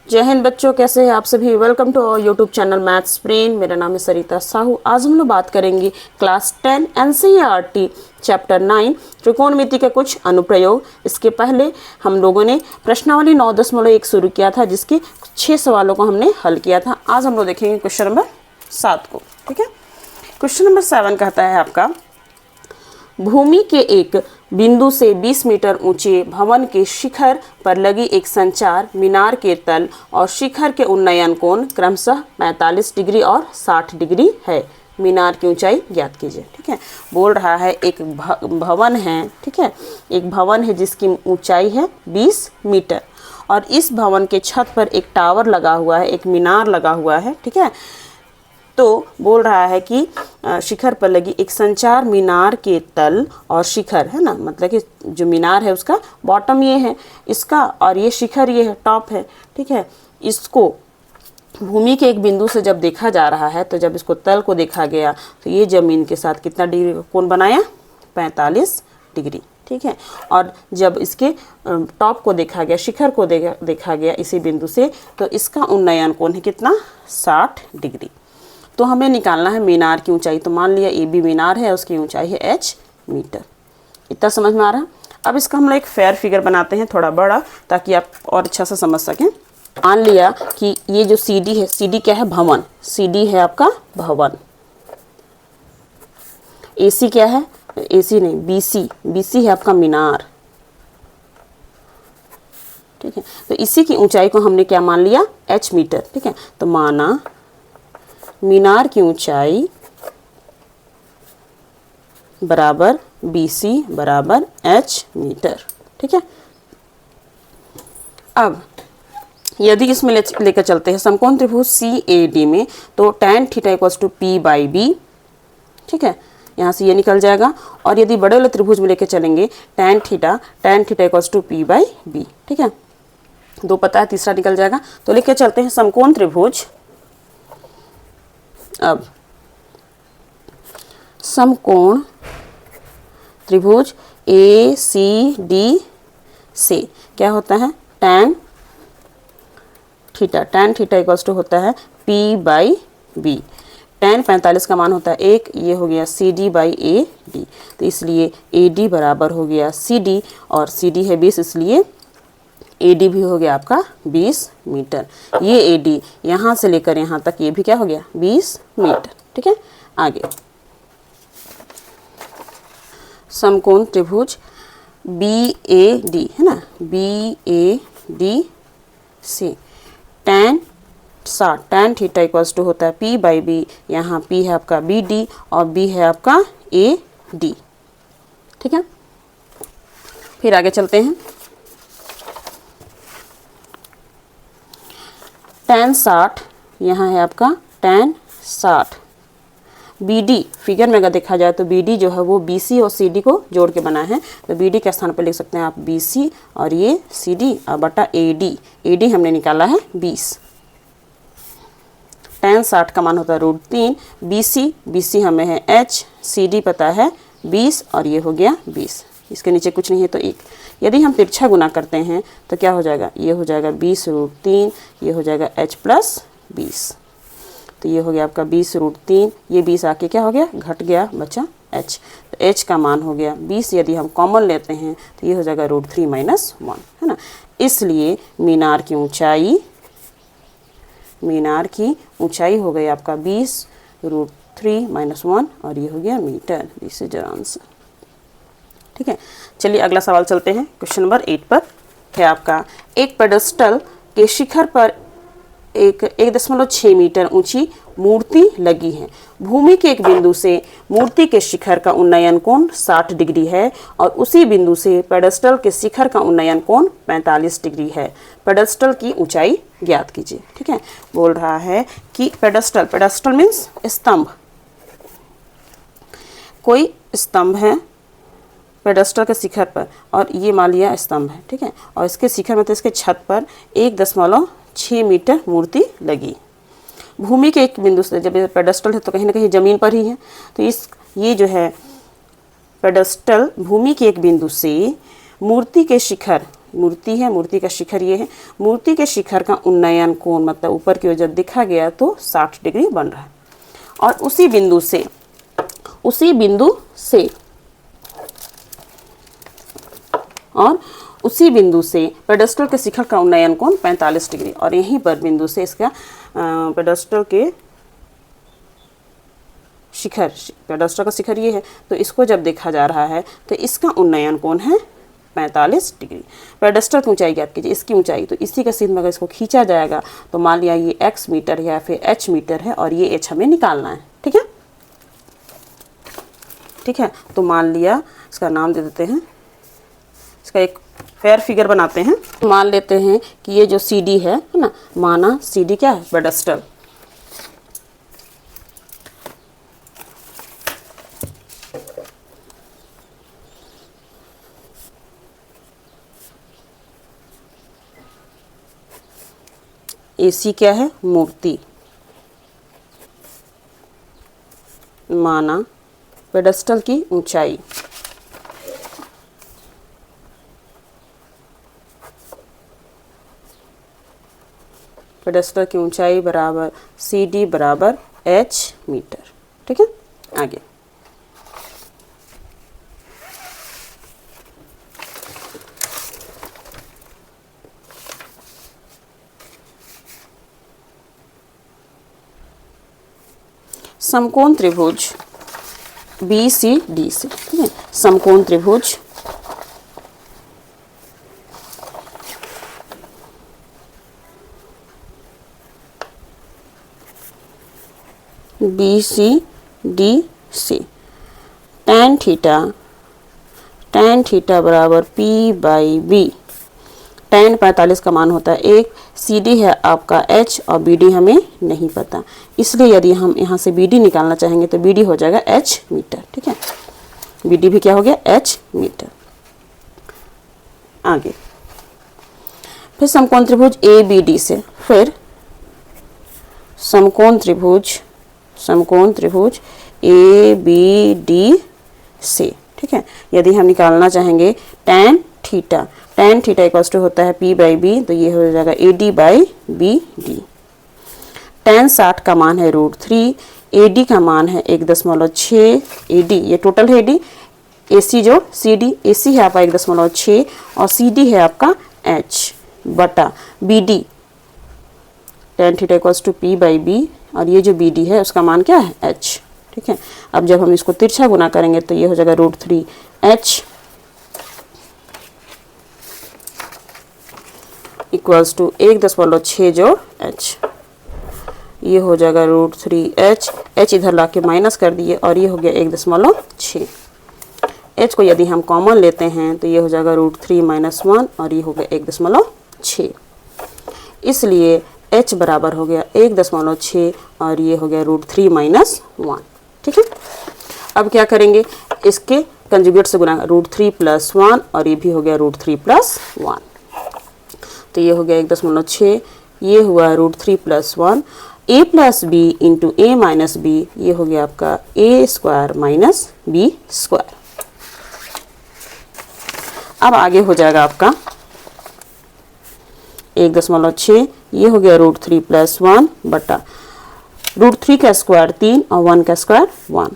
जय हिंद बच्चों, कैसे हैं आप सभी। Welcome to our YouTube channel maths brain. मेरा नाम है सरिता साहू। आज हम लोग बात करेंगे क्लास 10 एनसीईआरटी चैप्टर 9 त्रिकोणमिति के कुछ अनुप्रयोग। इसके पहले हम लोगों ने प्रश्नावली 9.1 शुरू किया था, जिसके 6 सवालों को हमने हल किया था। आज हम लोग देखेंगे क्वेश्चन नंबर 7 को। ठीक है, क्वेश्चन नंबर 7 कहता है आपका, भूमि के एक बिंदु से 20 मीटर ऊंचे भवन के शिखर पर लगी एक संचार मीनार के तल और शिखर के उन्नयन कोण क्रमशः 45 डिग्री और 60 डिग्री है। मीनार की ऊंचाई ज्ञात कीजिए। ठीक है, बोल रहा है एक भवन है। ठीक है, एक भवन है जिसकी ऊंचाई है 20 मीटर और इस भवन के छत पर एक टावर लगा हुआ है, एक मीनार लगा हुआ है। ठीक है, तो बोल रहा है कि शिखर पर लगी एक संचार मीनार के तल और शिखर है ना, मतलब कि जो मीनार है उसका बॉटम ये है इसका और ये शिखर ये है, टॉप है। ठीक है, इसको भूमि के एक बिंदु से जब देखा जा रहा है, तो जब इसको तल को देखा गया तो ये जमीन के साथ कितना डिग्री का कोण बनाया, 45 डिग्री। ठीक है, और जब इसके टॉप को देखा गया, शिखर को देखा गया इसी बिंदु से, तो इसका उन्नयन कोण है कितना, 60 डिग्री। तो हमें निकालना है मीनार की ऊंचाई। तो मान लिया ए बी मीनार है, उसकी ऊंचाई है h मीटर। इतना समझ में आ रहा है। अब इसका हम लोग एक फेयर फिगर बनाते हैं थोड़ा बड़ा, ताकि आप और अच्छा से समझ सकें। मान लिया कि ये जो CD है, CD क्या है, भवन। CD है आपका भवन। AC क्या है, AC नहीं, BC है आपका मीनार। ठीक है, तो इसी की ऊंचाई को हमने क्या मान लिया, h मीटर। ठीक है, तो माना मीनार की ऊंचाई बराबर BC बराबर h मीटर। ठीक है, अब यदि इसमें लेकर चलते हैं समकोण त्रिभुज CAD में, तो tan theta equals to P/B। ठीक है, यहाँ से ये निकल जाएगा। और यदि बड़े वाले त्रिभुज में लेकर चलेंगे tan theta equals to P/B। ठीक है, 2 पता है, तीसरा निकल जाएगा। तो लेकर चलते हैं समकोण त्रिभुज। अब समकोण त्रिभुज ACD से क्या होता है, tan थीटा इक्वल्स टू होता है P/B। tan 45 का मान होता है 1, ये हो गया CD/AD। तो इसलिए AD बराबर हो गया CD और CD है 20, इसलिए AD भी हो गया आपका 20 मीटर। ये AD यहाँ से लेकर यहाँ तक ये भी क्या हो गया, 20 मीटर। ठीक है, आगे समकोण त्रिभुज BAD है ना, BAD से tan थीटा इक्वल्स टू होता है P/B। यहाँ P है आपका BD और B है आपका AD। ठीक है, फिर आगे चलते हैं। tan 60 यहाँ है आपका tan 60। BD फिगर में अगर देखा जाए तो BD जो है वो BC और CD को जोड़ के बना है। तो BD के स्थान पर लिख सकते हैं आप BC और ये CD और बटा AD हमने निकाला है 20। tan 60 का मान होता है √3। BC हमें है h, CD पता है 20 और ये हो गया 20। इसके नीचे कुछ नहीं है तो 1। यदि हम तिरछा गुना करते हैं तो क्या हो जाएगा, ये हो जाएगा 20√3, ये हो जाएगा h प्लस 20। तो ये हो गया आपका 20√3, ये 20 आके क्या हो गया, घट गया, बचा h। तो h का मान हो गया 20। यदि हम कॉमन लेते हैं तो ये हो जाएगा √3 - 1 है ना। इसलिए मीनार की ऊंचाई हो गई आपका 20√3 - 1 और ये हो गया metre. This is your answer. ठीक है, चलिए अगला सवाल चलते हैं। क्वेश्चन नंबर 8 पर है आपका, एक पेडेस्टल के शिखर पर 1.6 मीटर ऊंची मूर्ति लगी है। भूमि के एक बिंदु से मूर्ति के शिखर का उन्नयन कोण 60 डिग्री है और उसी बिंदु से पेडेस्टल के शिखर का उन्नयन कोण 45 डिग्री है। पेडेस्टल की ऊंचाई ज्ञात कीजिए। ठीक है, बोल रहा है कि पेडेस्टल मीन्स स्तंभ। कोई स्तंभ है पेडेस्टल के शिखर पर और ये मान लिया स्तंभ है। ठीक है, और इसके शिखर मतलब इसके छत पर 1.6 मीटर मूर्ति लगी। भूमि के एक बिंदु से, जब पेडेस्टल है तो कहीं ना कहीं ज़मीन पर ही है, तो ये जो है पेडेस्टल भूमि के एक बिंदु से मूर्ति के शिखर, मूर्ति है, मूर्ति का शिखर ये है, मूर्ति के शिखर का उन्नयन कोण मतलब ऊपर की ओर जब दिखा गया तो 60 डिग्री बन रहा है। और उसी बिंदु से पेडेस्टल के शिखर का उन्नयन कोण 45 डिग्री, और यहीं पर बिंदु से इसका पेडेस्टल का शिखर ये है, तो इसको जब देखा जा रहा है तो इसका उन्नयन कोण है 45 डिग्री। पेडेस्टल की ऊंचाई ज्ञात कीजिए, इसकी ऊंचाई, तो इसी का सीध में अगर इसको खींचा जाएगा तो मान लिया ये x मीटर है या फिर h मीटर है और ये h हमें निकालना है। ठीक है, तो मान लिया इसका नाम दे देते हैं, इसका एक फेयर फिगर बनाते हैं। मान लेते हैं कि ये जो CD है ना, माना CD क्या है, पेडेस्टल। AC क्या है, मूर्ति। माना पेडेस्टल की ऊंचाई, पेडेस्टल की ऊंचाई बराबर CD बराबर h मीटर। ठीक है, आगे समकोण त्रिभुज BCD से, ठीक है, समकोण त्रिभुज BCD से tan थीटा बराबर P/B। tan 45 का मान होता है 1, CD है आपका h और BD हमें नहीं पता, इसलिए यदि हम यहाँ से BD निकालना चाहेंगे तो BD हो जाएगा h मीटर। ठीक है, BD भी क्या हो गया, h मीटर। आगे फिर समकोण त्रिभुज ABD से, फिर समकोण त्रिभुज ABD से, ठीक है, यदि हम निकालना चाहेंगे tan थीटा इक्वल्स टू होता है P/B, तो ये हो जाएगा AD/BD। tan 60 का मान है √3, AD का मान है 1.6, AD ये टोटल है AD, AC जो CD, AC है आपका 1.6 और CD है आपका h बटा BD। tan theta equals to P/B और ये जो BD है उसका मान क्या है, h। ठीक है, अब जब हम इसको तिरछा गुना करेंगे तो ये हो जाएगा √3h इक्वल्स टू 1.6 जोड़ h, ये हो जाएगा √3h, h इधर लाके माइनस कर दिए और ये हो गया 1.6। h को यदि हम कॉमन लेते हैं तो ये हो जाएगा √3 - 1 और ये हो गया 1.6, इसलिए h बराबर हो गया 1.6 और ये हो गया √3 - 1। ठीक है, अब क्या करेंगे, इसके कंजुगेट से गुना, √3 + 1 और ये भी हो गया √3 + 1, तो ये हो गया 1.6, ये हुआ √3 + 1, a + b into a - b, ये हो गया आपका a² - b²। अब आगे हो जाएगा आपका 1.6, ये हो गया √3 + 1 बटा √3 का स्क्वायर 3 और 1 का स्क्वायर 1,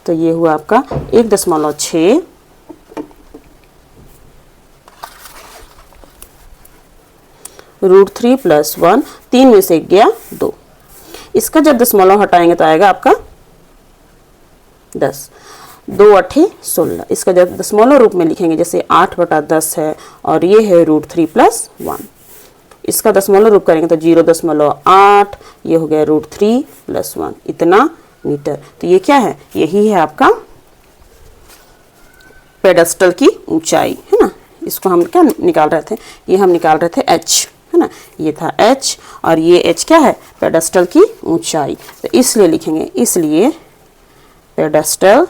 तो ये हुआ आपका 1.6 √3 + 1, 3 में से गया 2, इसका जब दशमलव हटाएंगे तो आएगा आपका 10, 2 × 8 = 16। इसका जब दशमलव रूप में लिखेंगे, जैसे 8/10 है और ये है √3 + 1, इसका दशमलव रूप करेंगे तो 0.8, ये हो गया √3 + 1, इतना मीटर। तो ये क्या है, यही है आपका पेडेस्टल की ऊंचाई, है ना। इसको हम क्या निकाल रहे थे, ये हम निकाल रहे थे h, है ना, ये था h और ये h क्या है, पेडेस्टल की ऊंचाई। तो इसलिए लिखेंगे, इसलिए पेडेस्टल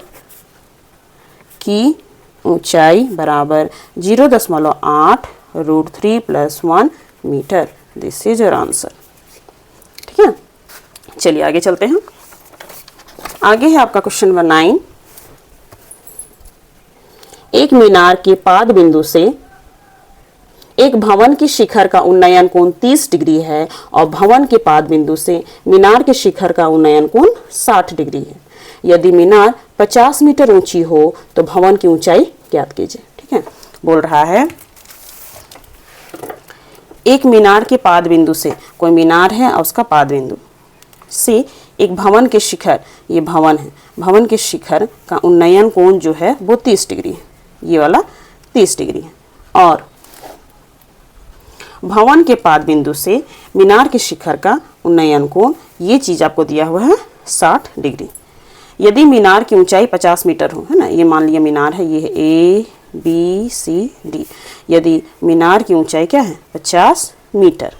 की ऊंचाई बराबर 0.8 √3 + 1 metre. This is your answer. ठीक है, चलिए आगे चलते हैं। आगे है आपका क्वेश्चन नंबर 9। एक मीनार के पाद बिंदु से एक भवन की शिखर का उन्नयन कोण 30 डिग्री है और भवन के पाद बिंदु से मीनार के शिखर का उन्नयन कोण 60 डिग्री है। यदि मीनार 50 मीटर ऊंची हो तो भवन की ऊंचाई ज्ञात कीजिए। ठीक है, बोल रहा है एक मीनार के पाद बिंदु से, कोई मीनार है और उसका पाद बिंदु से एक भवन के शिखर, ये भवन है, भवन के शिखर का उन्नयन कोण जो है वो 30 डिग्री है, ये वाला 30 डिग्री है। और भवन के पाद बिंदु से मीनार के शिखर का उन्नयन कोण, ये चीज आपको दिया हुआ है 60 डिग्री। यदि मीनार की ऊंचाई 50 मीटर हो, है ना, ये मान लिया मीनार है, ये है A B C D। यदि मीनार की ऊंचाई क्या है 50 मीटर,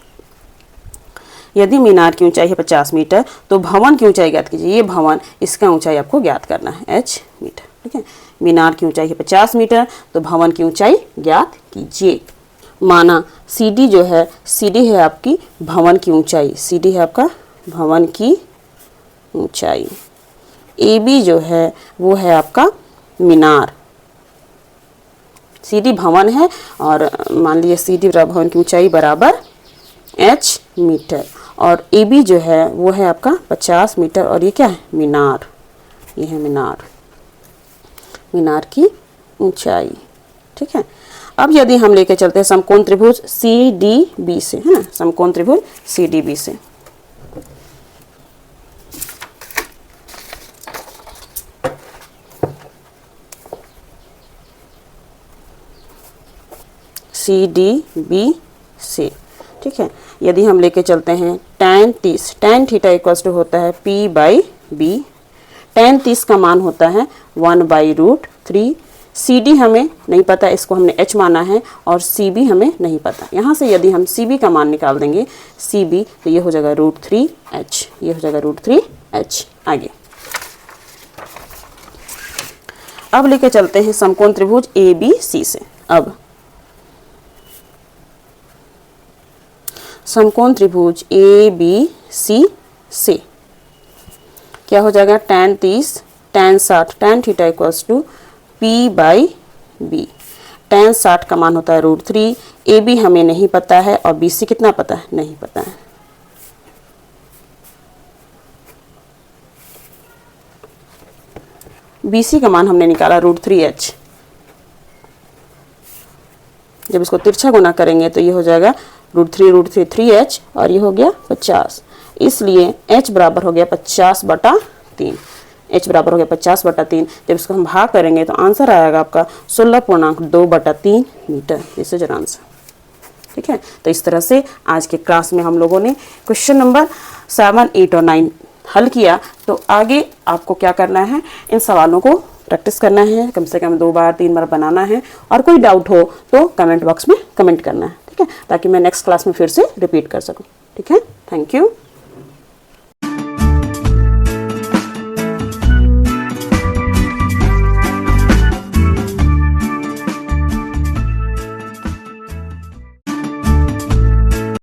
यदि मीनार की ऊंचाई है 50 मीटर तो भवन की ऊंचाई ज्ञात कीजिए। ये भवन, इसका ऊंचाई आपको ज्ञात करना है h मीटर। ठीक है, मीनार की ऊंचाई है 50 मीटर तो भवन की ऊंचाई ज्ञात कीजिए। माना CD जो है, CD है आपकी भवन की ऊंचाई, CD है आपका भवन की ऊंचाई, AB जो है वो है आपका मीनार। CD भवन है और मान लीजिए CD भवन की ऊंचाई बराबर h मीटर, और AB जो है वो है आपका 50 मीटर और ये क्या है मीनार, ये है मीनार, मीनार की ऊंचाई। ठीक है, अब यदि हम लेके चलते हैं समकोण त्रिभुज CDB से, है ना, समकोण त्रिभुज CDB से, CDB से। ठीक है, यदि हम लेके चलते हैं tan 30, tan theta equals to होता है P/B, tan 30 का मान होता है 1/√3। CD हमें नहीं पता, इसको हमने h माना है, और CB हमें नहीं पता। यहाँ से यदि हम CB का मान निकाल देंगे CB, तो ये हो जाएगा √3h, ये हो जाएगा √3h। आगे अब लेके चलते हैं समकोण त्रिभुज ABC से। अब समकोण त्रिभुज ABC से क्या हो जाएगा, tan 30, tan 60, tan theta equals to P/B। tan 60 का मान होता है √3, AB हमें नहीं पता है और BC कितना पता है, नहीं पता है। BC का मान हमने निकाला √3h, जब इसको तिरछा गुना करेंगे तो ये हो जाएगा √3 3h और ये हो गया 50, इसलिए h बराबर हो गया 50/3, h बराबर हो गया 50/3। जब इसको हम भाग करेंगे तो आंसर आएगा आपका 16.2/3 metre. This is your answer. ठीक है, तो इस तरह से आज के क्लास में हम लोगों ने क्वेश्चन नंबर 7, 8 और 9 हल किया। तो आगे आपको क्या करना है, इन सवालों को प्रैक्टिस करना है, कम से कम 2 बार 3 बार बनाना है, और कोई डाउट हो तो कमेंट बॉक्स में कमेंट करना है। ठीक है, ताकि मैं नेक्स्ट क्लास में फिर से रिपीट कर सकूं। ठीक है, थैंक यू।